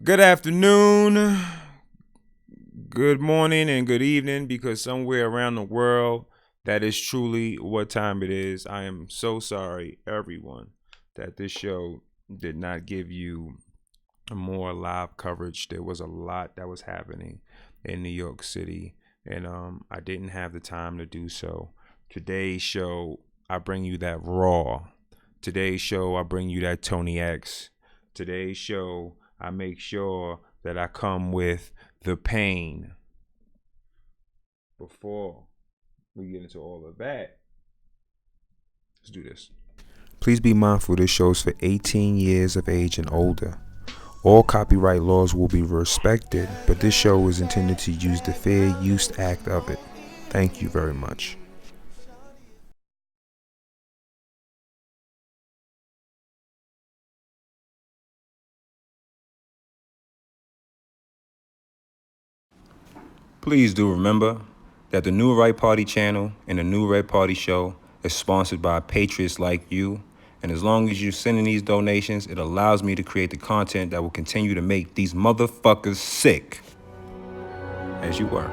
Good afternoon, good morning, and good evening, because somewhere around the world, that is truly what time it is. I am so sorry, everyone, that this show did not give you more live coverage. There was a lot that was happening in New York City, and I didn't have the time to do so. Today's show, I bring you that raw. Today's show, I bring you that Tony X. Today's show, I make sure that I come with the pain. Before we get into all of that, let's do this. Please be mindful this show is for 18 years of age and older. All copyright laws will be respected, but this show is intended to use the Fair Use Act of it. Thank you very much. Please do remember that the New Right Party channel and the New Red Party show is sponsored by patriots like you. And as long as you're sending these donations, it allows me to create the content that will continue to make these motherfuckers sick. As you were.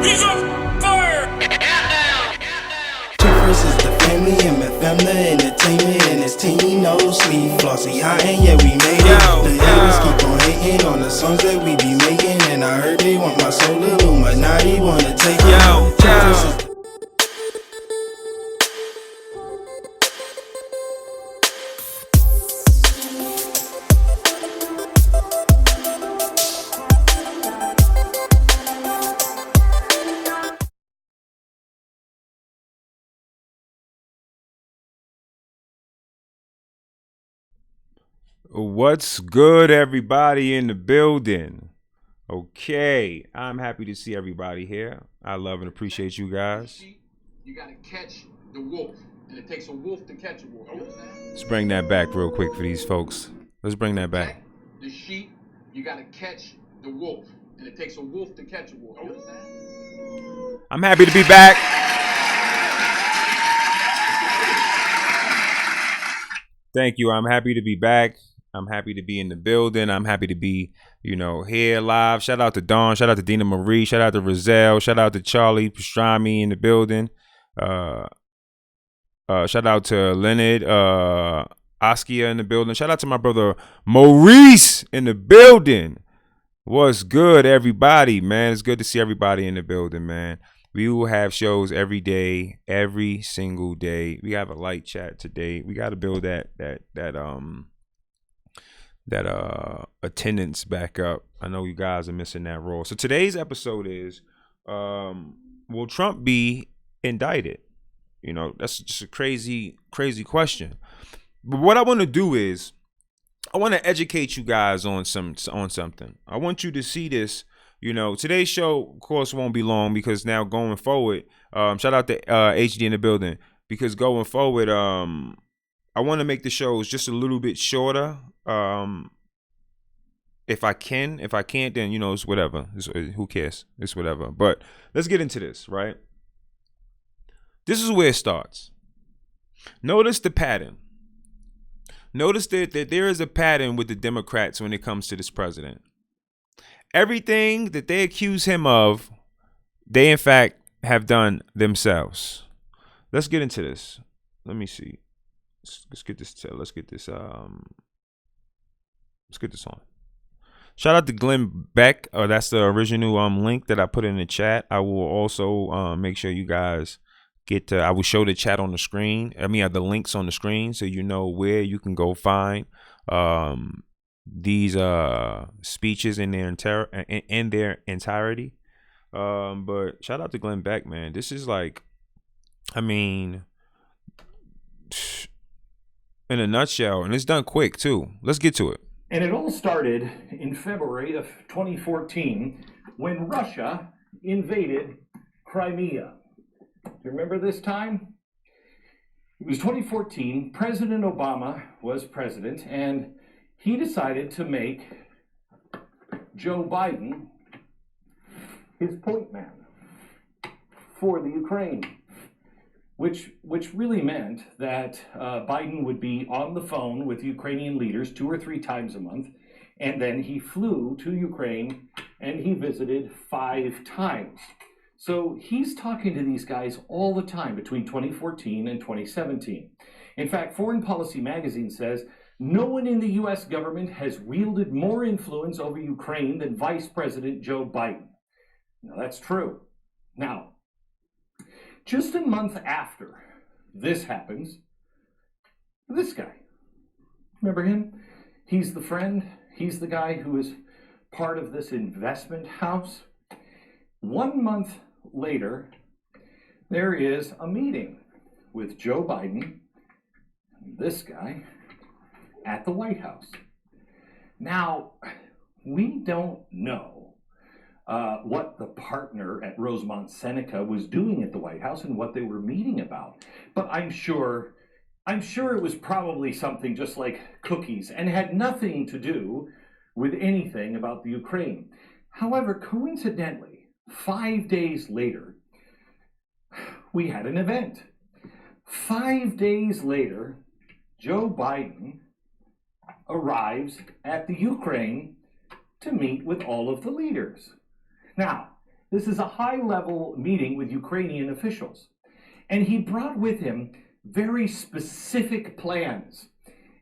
He's on fire! Versus the family and my family entertainment and his team no sleep. Flossy high and yeah we made it. The haters keep on hating on the songs that we be making, and I heard they want my soul. Illuminati wanna take it. What's good, everybody in the building? Okay, I'm happy to see everybody here. I love and appreciate you guys. You gotta catch the wolf, and it takes a wolf to catch a wolf. You understand? Let's bring that back real quick for these folks. Let's bring that back. The sheep, you gotta catch the wolf, and it takes a wolf to catch a wolf. You understand? I'm happy to be back. Thank you. I'm happy to be back. I'm happy to be in the building. I'm happy to be, here live. Shout out to Dawn. Shout out to Dina Marie. Shout out to Rizal. Shout out to Charlie Pastrami in the building. Shout out to Leonard Askia in the building. Shout out to my brother Maurice in the building. What's good, everybody, man? It's good to see everybody in the building, man. We will have shows every day, every single day. We have a light chat today. We got to build that attendance back up. I know you guys are missing that role. So today's episode is, will Trump be indicted? That's just a crazy question. But what I want to do is, I want to educate you guys on something. I want you to see this. Today's show, of course, won't be long, because now going forward, shout out to HD in the building, because going forward, I want to make the shows just a little bit shorter. If I can. If I can't, then it's whatever. Who cares? It's whatever. But let's get into this, right? This is where it starts. Notice the pattern. Notice that there is a pattern with the Democrats when it comes to this president. Everything that they accuse him of, they in fact have done themselves. Let's get into this. Let me see. Let's get this on. Shout out to Glenn Beck. That's the original link that I put in the chat. I will also make sure you guys I will show the chat on the screen. The links on the screen, so you know where you can go find these speeches in their entirety. But shout out to Glenn Beck, man. This is like, in a nutshell, and it's done quick too. Let's get to it. And it all started in February of 2014 when Russia invaded Crimea. Do you remember this time? It was 2014. President Obama was president, and he decided to make Joe Biden his point man for the Ukraine. which really meant that Biden would be on the phone with Ukrainian leaders 2 or 3 times a month, and then he flew to Ukraine and he visited 5 times. So he's talking to these guys all the time between 2014 and 2017. In fact, Foreign Policy magazine says no one in the US government has wielded more influence over Ukraine than Vice President Joe Biden. Now, that's true. Now, just a month after this happens, this guy, remember him? He's the friend. He's the guy who is part of this investment house. 1 month later, there is a meeting with Joe Biden, this guy, at the White House. Now, we don't know what the partner at Rosemont Seneca was doing at the White House and what they were meeting about. But I'm sure it was probably something just like cookies and had nothing to do with anything about the Ukraine. However, coincidentally, 5 days later, we had an event. 5 days later, Joe Biden arrives at the Ukraine to meet with all of the leaders. Now, this is a high-level meeting with Ukrainian officials, and he brought with him very specific plans.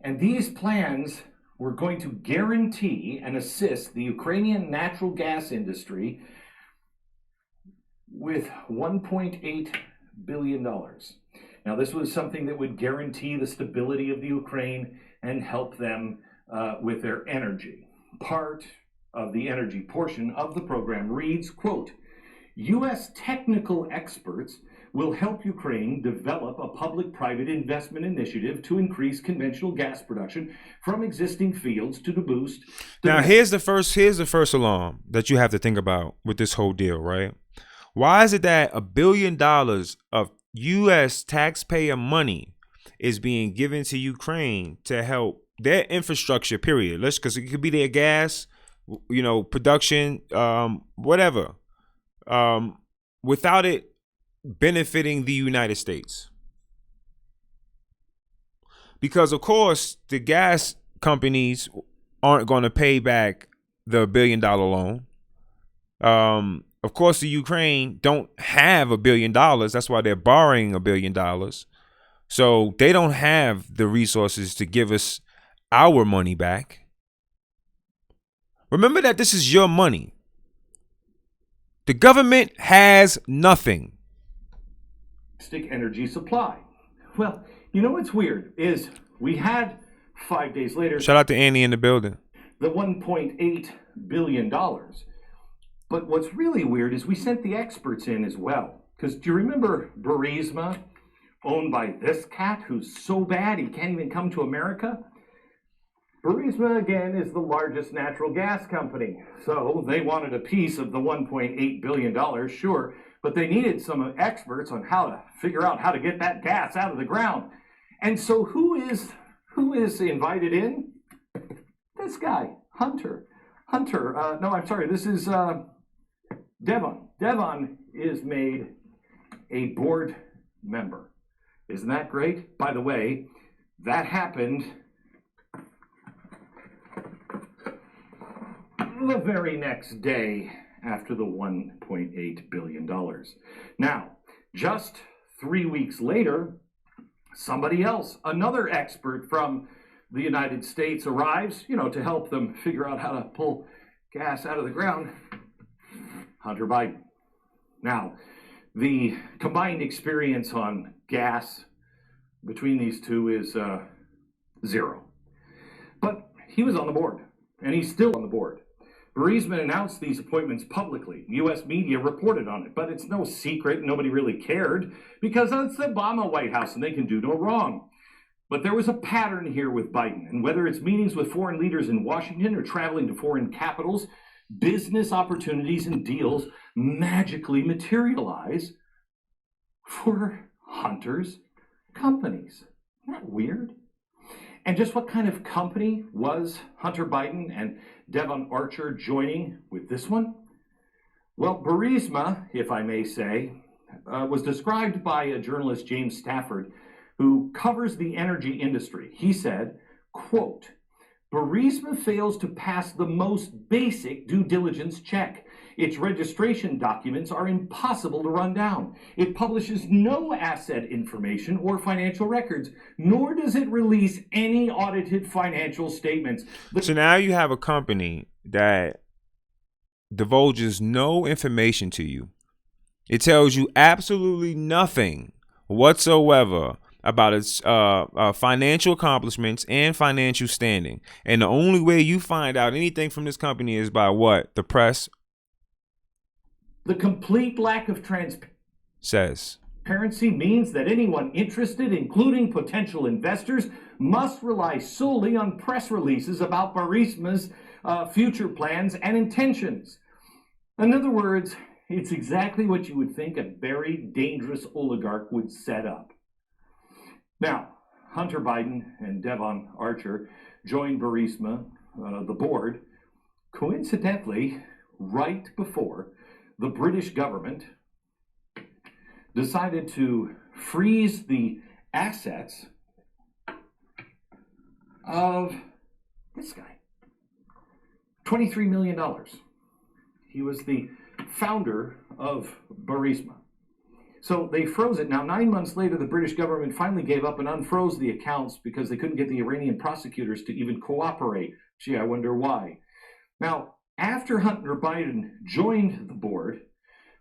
And these plans were going to guarantee and assist the Ukrainian natural gas industry with $1.8 billion. Now, this was something that would guarantee the stability of the Ukraine and help them with their energy. Part of the energy portion of the program reads, quote, U.S. technical experts will help Ukraine develop a public-private investment initiative to increase conventional gas production from existing fields to boost. Now, here's the first alarm that you have to think about with this whole deal, right? Why is it that $1 billion of U.S. taxpayer money is being given to Ukraine to help their infrastructure, period? Because it could be their gas, production, whatever, without it benefiting the United States. Because, of course, the gas companies aren't going to pay back the $1 billion loan. Of course, the Ukraine don't have $1 billion. That's why they're borrowing $1 billion. So they don't have the resources to give us our money back. Remember that this is your money. The government has nothing. Energy supply. Well, you know what's weird is we had 5 days later. Shout out to Annie in the building. The $1.8 billion. But what's really weird is we sent the experts in as well. Because do you remember Burisma, owned by this cat who's so bad he can't even come to America? Burisma, again, is the largest natural gas company. So they wanted a piece of the $1.8 billion, sure, but they needed some experts on how to figure out how to get that gas out of the ground. And so who is invited in? This guy, Hunter. This is Devon. Devon is made a board member. Isn't that great? By the way, that happened the very next day after the $1.8 billion. Now, just 3 weeks later, somebody else, another expert from the United States arrives, to help them figure out how to pull gas out of the ground. Hunter Biden. Now, the combined experience on gas between these two is 0. But he was on the board, and he's still on the board. Burisma announced these appointments publicly. U.S. media reported on it, but it's no secret. Nobody really cared because it's the Obama White House and they can do no wrong. But there was a pattern here with Biden, and whether it's meetings with foreign leaders in Washington or traveling to foreign capitals, business opportunities and deals magically materialize for Hunter's companies. Isn't that weird? And just what kind of company was Hunter Biden and Devon Archer joining with this one? Well, Burisma, if I may say, was described by a journalist, James Stafford, who covers the energy industry. He said, quote, Burisma fails to pass the most basic due diligence check. Its registration documents are impossible to run down. It publishes no asset information or financial records, nor does it release any audited financial statements. So now you have a company that divulges no information to you. It tells you absolutely nothing whatsoever about its financial accomplishments and financial standing. And the only way you find out anything from this company is by what? The press The complete lack of says. transparency means that anyone interested, including potential investors, must rely solely on press releases about Burisma's future plans and intentions. In other words, it's exactly what you would think a very dangerous oligarch would set up. Now, Hunter Biden and Devon Archer joined Burisma, the board, coincidentally, right before the British government decided to freeze the assets of this guy. $23 million. He was the founder of Burisma. So they froze it. Now, 9 months later, the British government finally gave up and unfroze the accounts because they couldn't get the Iranian prosecutors to even cooperate. Gee, I wonder why. Now, after Hunter Biden joined the board,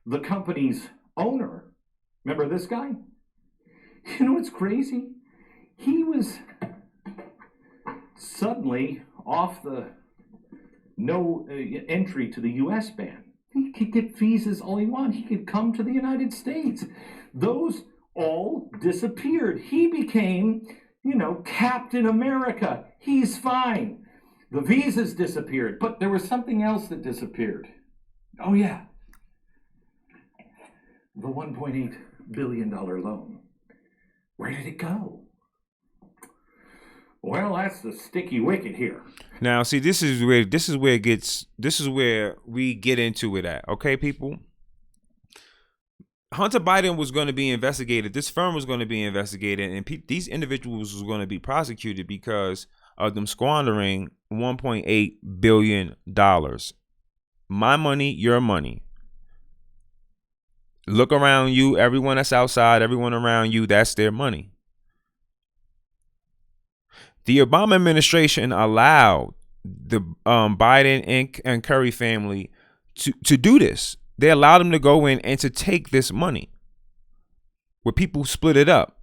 the company's owner, remember this guy? You know what's crazy? He was suddenly off the no entry to the U.S. ban. He could get visas all he wanted. He could come to the United States. Those all disappeared. He became, Captain America. He's fine. The visas disappeared, but there was something else that disappeared. Oh, yeah. The $1.8 billion loan. Where did it go? Well, that's the sticky wicket here. Now, see, this is where we get into it at. Okay, people. Hunter Biden was going to be investigated. This firm was going to be investigated, and these individuals was going to be prosecuted because of them squandering $1.8 billion. My money, your money. Look around you. Everyone that's outside, everyone around you, that's their money. The Obama administration allowed the Biden and Curry family to do this. They allowed them to go in and to take this money where people split it up.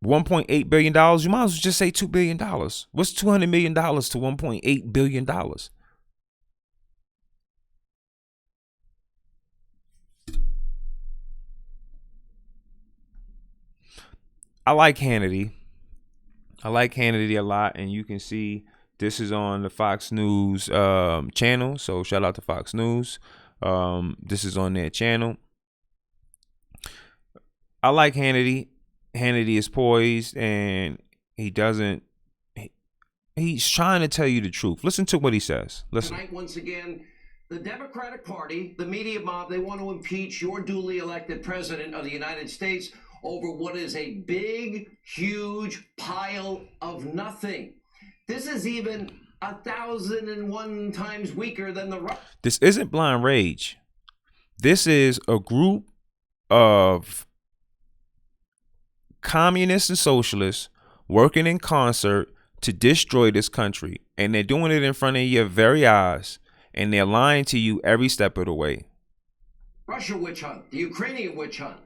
$1.8 billion, you might as well just say $2 billion. What's $200 million to $1.8 billion? I like Hannity. I like Hannity a lot, and you can see this is on the Fox News channel, so shout out to Fox News. This is on their channel. I like Hannity. Hannity is poised, and he's trying to tell you the truth. Listen to what he says. Listen. Tonight, once again, the Democratic Party, the media mob, they want to impeach your duly elected president of the United States over what is a big, huge pile of nothing. This is even 1,001 times weaker than the... This isn't blind rage. This is a group of communists and socialists working in concert to destroy this country. And they're doing it in front of your very eyes. And they're lying to you every step of the way. Russia witch hunt, the Ukrainian witch hunt.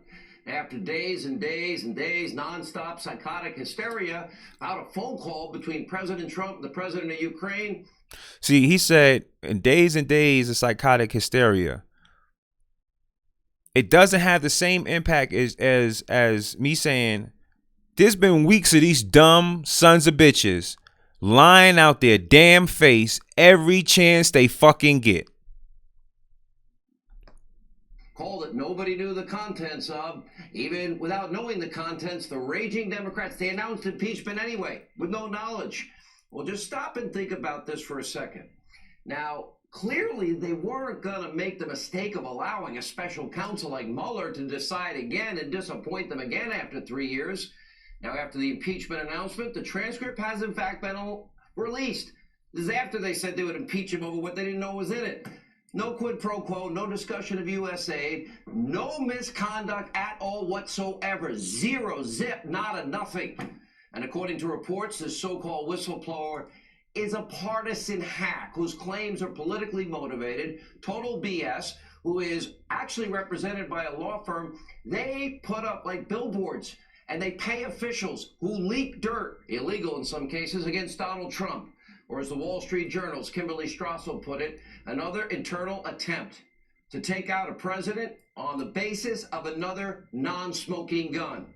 After days and days and days, nonstop psychotic hysteria about a phone call between President Trump and the president of Ukraine. See, he said in days and days of psychotic hysteria. It doesn't have the same impact as me saying there's been weeks of these dumb sons of bitches lying out their damn face every chance they fucking get. Call that nobody knew the contents of. Even without knowing the contents, the raging Democrats, they announced impeachment anyway, with no knowledge. Well, just stop and think about this for a second. Now, Clearly, they weren't going to make the mistake of allowing a special counsel like Mueller to decide again and disappoint them again after 3 years. Now, after the impeachment announcement, the transcript has in fact been released. This is after they said they would impeach him over what they didn't know was in it. No quid pro quo, no discussion of U.S. aid, no misconduct at all whatsoever. Zero, zip, nada, nothing. And according to reports, this so-called whistleblower is a partisan hack whose claims are politically motivated, total BS, who is actually represented by a law firm. They put up like billboards and they pay officials who leak dirt, illegal in some cases, against Donald Trump. Or as the Wall Street Journal's Kimberly Strassel put it, another internal attempt to take out a president on the basis of another non-smoking gun.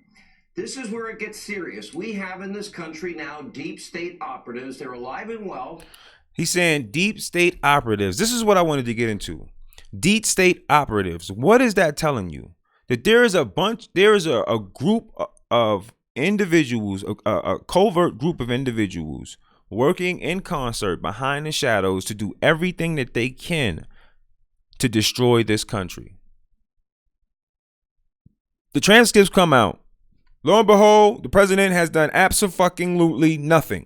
This is where it gets serious. We have in this country now deep state operatives. They're alive and well. He's saying deep state operatives. This is what I wanted to get into. Deep state operatives. What is that telling you? That there is a group of individuals, a covert group of individuals working in concert behind the shadows to do everything that they can to destroy this country. The transcripts come out. Lo and behold, the president has done absolutely nothing.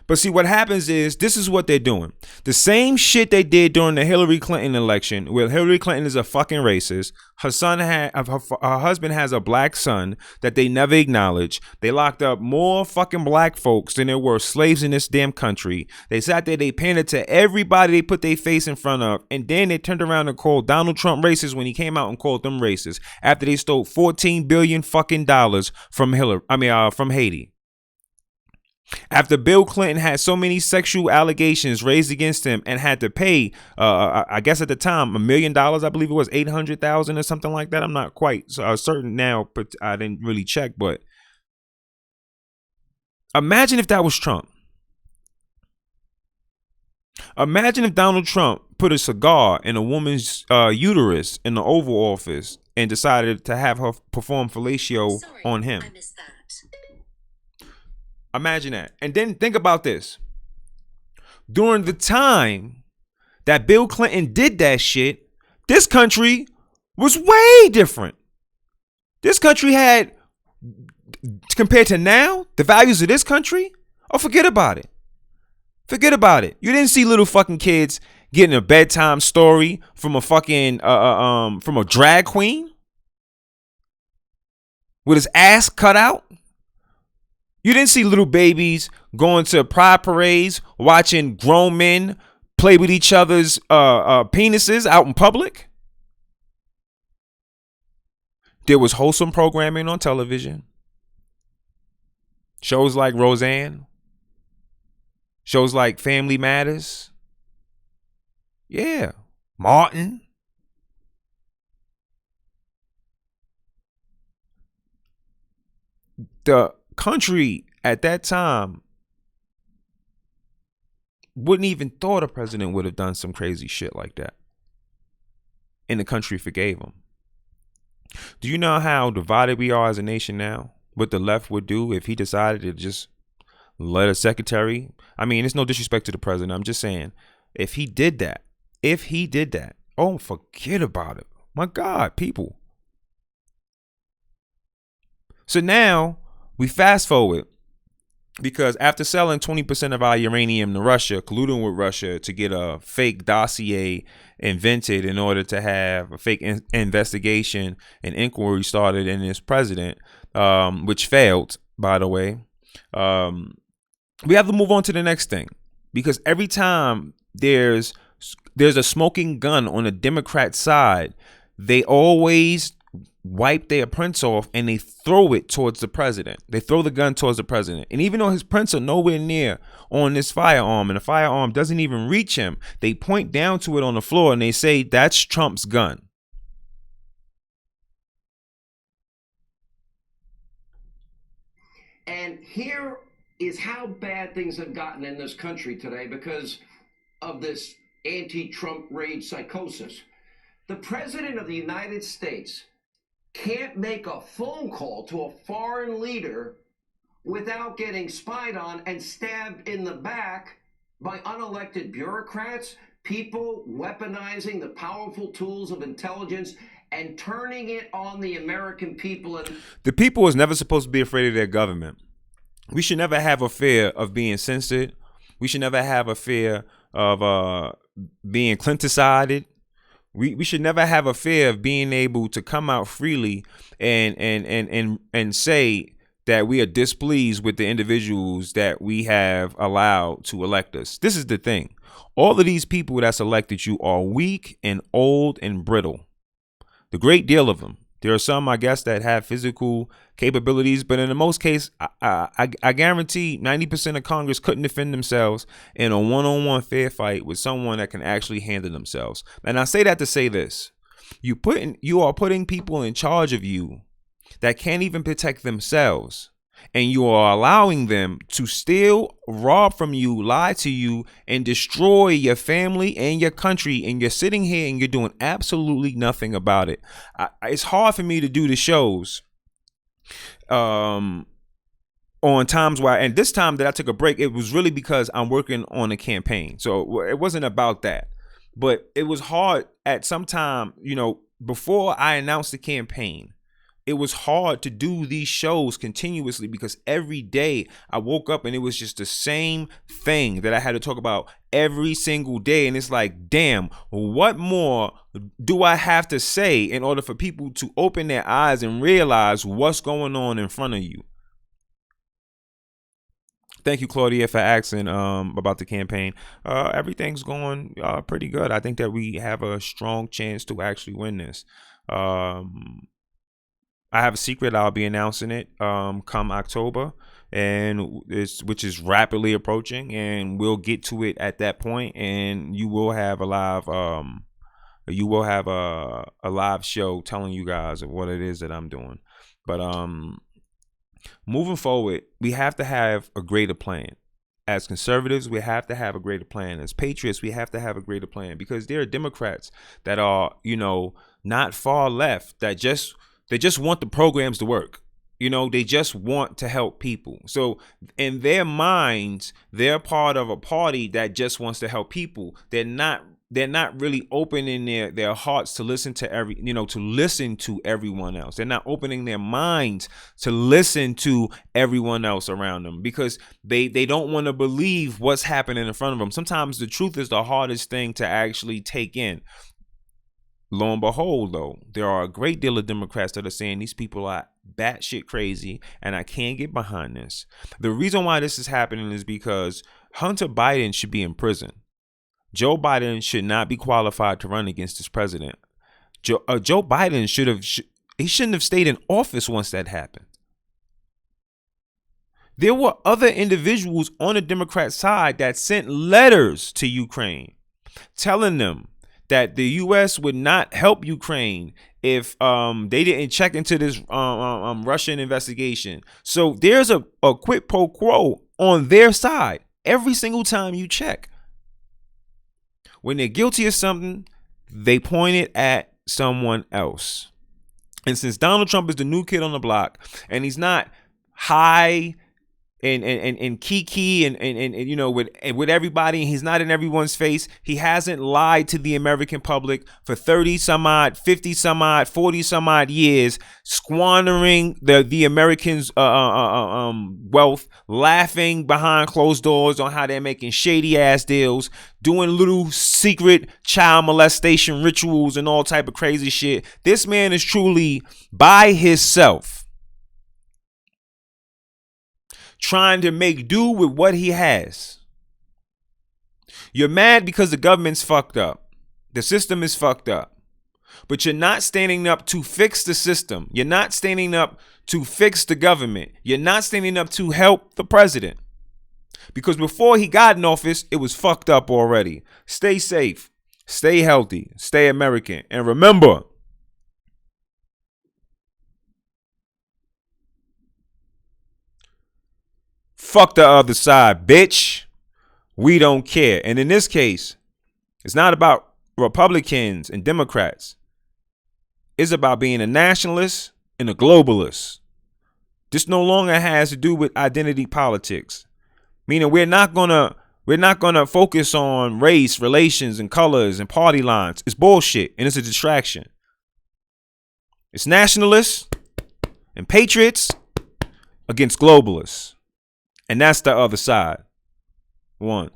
But see, what happens is this is what they're doing. The same shit they did during the Hillary Clinton election, where Hillary Clinton is a fucking racist. Her husband has a black son that they never acknowledged. They locked up more fucking black folks than there were slaves in this damn country. They sat there, they pandered to everybody they put their face in front of, and then they turned around and called Donald Trump racist when he came out and called them racist after they stole $14 billion fucking dollars from from Haiti. After Bill Clinton had so many sexual allegations raised against him and had to pay, I guess at the time, $1 million, I believe it was 800,000 or something like that. I'm not quite certain now, but I didn't really check. But imagine if that was Trump. Imagine if Donald Trump put a cigar in a woman's uterus in the Oval Office and decided to have her perform fellatio on him. I missed that. Imagine that. And then think about this. During the time that Bill Clinton did that shit, this country was way different. This country had, compared to now, the values of this country, oh, forget about it. Forget about it. You didn't see little fucking kids getting a bedtime story from a fucking, from a drag queen with his ass cut out. You didn't see little babies going to pride parades, watching grown men play with each other's penises out in public. There was wholesome programming on television. Shows like Roseanne. Shows like Family Matters. Yeah. Martin. The country at that time wouldn't even thought a president would have done some crazy shit like that, and the country forgave him. Do you know how divided we are as a nation now? What the left would do if he decided to just let a secretary, I mean, it's no disrespect to the president, I'm just saying, if he did that, oh, forget about it. My God, people. So now we fast forward, because after selling 20% of our uranium to Russia, colluding with Russia to get a fake dossier invented in order to have a fake investigation and inquiry started in this president, which failed, by the way, we have to move on to the next thing, because every time there's a smoking gun on the Democrat side, they always wipe their prints off and they throw it towards the president. They throw the gun towards the president. And even though his prints are nowhere near on this firearm and the firearm doesn't even reach him, they point down to it on the floor and they say, that's Trump's gun. And here is how bad things have gotten in this country today because of this anti-Trump rage psychosis. The president of the United States can't make a phone call to a foreign leader without getting spied on and stabbed in the back by unelected bureaucrats, people weaponizing the powerful tools of intelligence and turning it on the American people. And the people is never supposed to be afraid of their government. We should never have a fear of being censored. We should never have a fear of being Clintoncided. We should never have a fear of being able to come out freely and say that we are displeased with the individuals that we have allowed to elect us. This is the thing. All of these people that's elected you are weak and old and brittle. The great deal of them. There are some, I guess, that have physical capabilities, but in the most case, I guarantee 90% of Congress couldn't defend themselves in a one-on-one fair fight with someone that can actually handle themselves. And I say that to say this: you are putting people in charge of you that can't even protect themselves, and you are allowing them to steal, rob from you, lie to you, and destroy your family and your country. And you're sitting here and you're doing absolutely nothing about it. It's hard for me to do the shows on times where, and this time that I took a break, it was really because I'm working on a campaign. So it wasn't about that, but it was hard at some time, before I announced the campaign. It was hard to do these shows continuously because every day I woke up and it was just the same thing that I had to talk about every single day. And it's like, damn, what more do I have to say in order for people to open their eyes and realize what's going on in front of you? Thank you, Claudia, for asking about the campaign. Everything's going pretty good. I think that we have a strong chance to actually win this. I have a secret. I'll be announcing it come October, which is rapidly approaching, and we'll get to it at that point, and you will have a live show telling you guys what it is that I'm doing. But moving forward, we have to have a greater plan. As conservatives, we have to have a greater plan. As patriots, we have to have a greater plan, because there are Democrats that are, not far left that they just want the programs to work. They just want to help people. So in their minds, they're part of a party that just wants to help people. They're not really opening their hearts to listen to everyone else. They're not opening their minds to listen to everyone else around them, because they don't want to believe what's happening in front of them. Sometimes the truth is the hardest thing to actually take in. Lo and behold, though, there are a great deal of Democrats that are saying these people are batshit crazy, and I can't get behind this. The reason why this is happening is because Hunter Biden should be in prison. Joe Biden should not be qualified to run against this president. Joe Biden shouldn't have stayed in office once that happened. There were other individuals on the Democrat side that sent letters to Ukraine telling them that the U.S. would not help Ukraine if they didn't check into this Russian investigation. So there's a quid pro quo on their side every single time you check. When they're guilty of something, they point it at someone else. And since Donald Trump is the new kid on the block, and he's not high and kiki and with everybody, and he's not in everyone's face. He hasn't lied to the American public for 30 some odd, 50 some odd, 40 some odd years, squandering the Americans' wealth, laughing behind closed doors on how they're making shady ass deals, doing little secret child molestation rituals and all type of crazy shit. This man is truly by himself, trying to make do with what he has. You're mad because the government's fucked up. The system is fucked up. But you're not standing up to fix the system. You're not standing up to fix the government. You're not standing up to help the president. Because before he got in office, it was fucked up already. Stay safe. Stay healthy. Stay American. And remember, fuck the other side, bitch. We don't care. And in this case, it's not about Republicans and Democrats. It's about being a nationalist and a globalist. This no longer has to do with identity politics. Meaning we're not gonna We're not going to focus on race, relations, and colors and party lines. It's bullshit, and it's a distraction. It's nationalists and patriots against globalists. And that's the other side. One.